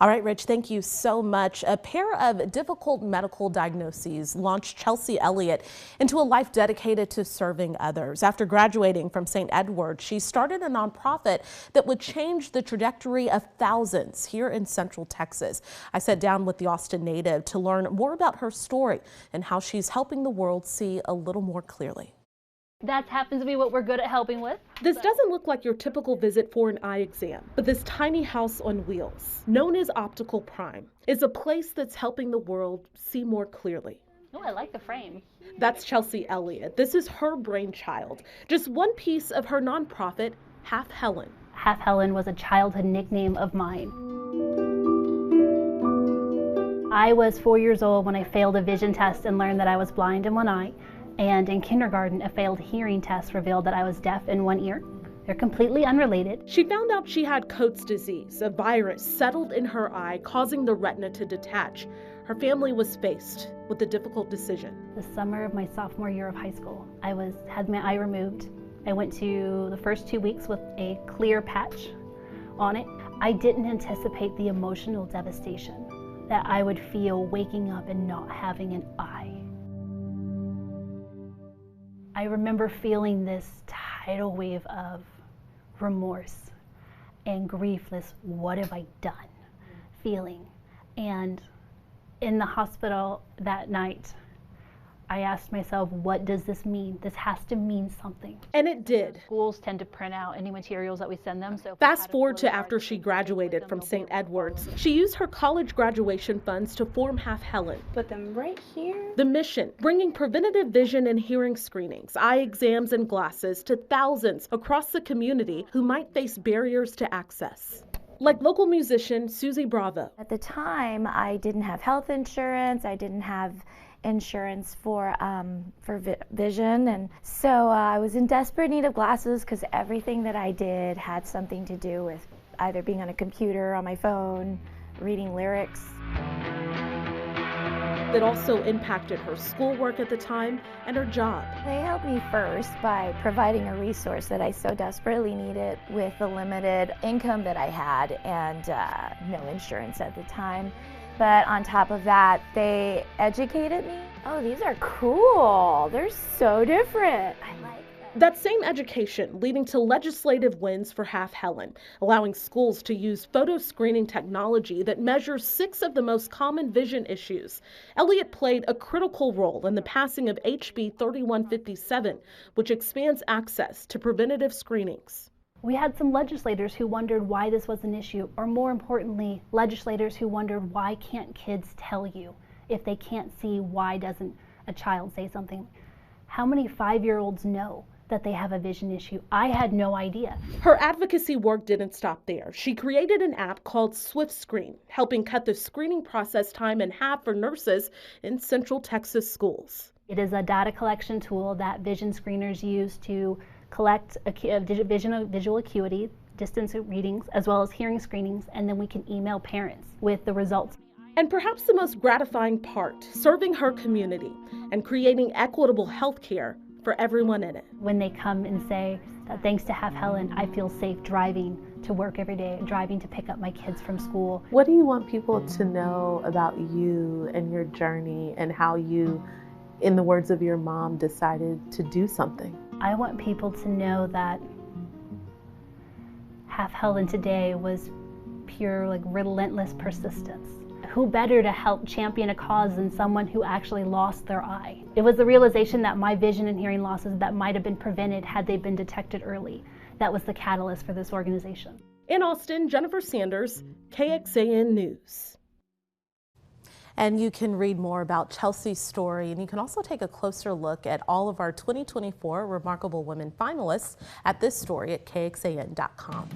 All right, Rich, thank you so much. A pair of difficult medical diagnoses launched Chelsea Elliott into a life dedicated to serving others. After graduating from St. Edward, she started a nonprofit that would change the trajectory of thousands here in Central Texas. I sat down with the Austin native to learn more about her story and how she's helping the world see a little more clearly. That happens to be what we're good at helping with. This doesn't look like your typical visit for an eye exam, but this tiny house on wheels, known as Optical Prime, is a place that's helping the world see more clearly. Oh, I like the frame. That's Chelsea Elliott. This is her brainchild, just one piece of her nonprofit, Half Helen. Half Helen was a childhood nickname of mine. I was 4 years old when I failed a vision test and learned that I was blind in one eye. And in kindergarten, a failed hearing test revealed that I was deaf in one ear. They're completely unrelated. She found out she had Coates disease, a virus settled in her eye, causing the retina to detach. Her family was faced with a difficult decision. The summer of my sophomore year of high school, I had my eye removed. I went to the first 2 weeks with a clear patch on it. I didn't anticipate the emotional devastation that I would feel waking up and not having an eye. I remember feeling this tidal wave of remorse and grief, this what have I done feeling. And in the hospital that night, I asked myself, what does this mean? This has to mean something. And it did. Schools tend to print out any materials that we send them. So fast forward to after she graduated from St. Edward's. She used her college graduation funds to form Half Helen. Put them right here. The mission, bringing preventative vision and hearing screenings, eye exams and glasses to thousands across the community who might face barriers to access. Like local musician Susie Bravo. At the time, I didn't have health insurance. I didn't have insurance for vision, and so I was in desperate need of glasses because everything that I did had something to do with either being on a computer, on my phone, reading lyrics. That also impacted her schoolwork at the time and her job. They helped me first by providing a resource that I so desperately needed with the limited income that I had and no insurance at the time. But on top of that, they educated me. Oh, these are cool. They're so different. I like them. That same education leading to legislative wins for Half Helen, allowing schools to use photo screening technology that measures 6 of the most common vision issues. Elliott played a critical role in the passing of HB 3157, which expands access to preventative screenings. We had some legislators who wondered why this was an issue, or more importantly, legislators who wondered why can't kids tell you? If they can't see, why doesn't a child say something? How many 5-year-olds know that they have a vision issue? I had no idea. Her advocacy work didn't stop there. She created an app called SwiftScreen, helping cut the screening process time in half for nurses in Central Texas schools. It is a data collection tool that vision screeners use to collect visual acuity, distance readings, as well as hearing screenings, and then we can email parents with the results. And perhaps the most gratifying part, serving her community and creating equitable health care for everyone in it. When they come and say that thanks to Half Helen, I feel safe driving to work every day, driving to pick up my kids from school. What do you want people to know about you and your journey and how you, in the words of your mom, decided to do something? I want people to know that Half Helen today was pure, relentless persistence. Who better to help champion a cause than someone who actually lost their eye? It was the realization that my vision and hearing losses that might have been prevented had they been detected early. That was the catalyst for this organization. In Austin, Jennifer Sanders, KXAN News. And you can read more about Chelsea's story, and you can also take a closer look at all of our 2024 Remarkable Women finalists at this story at KXAN.com.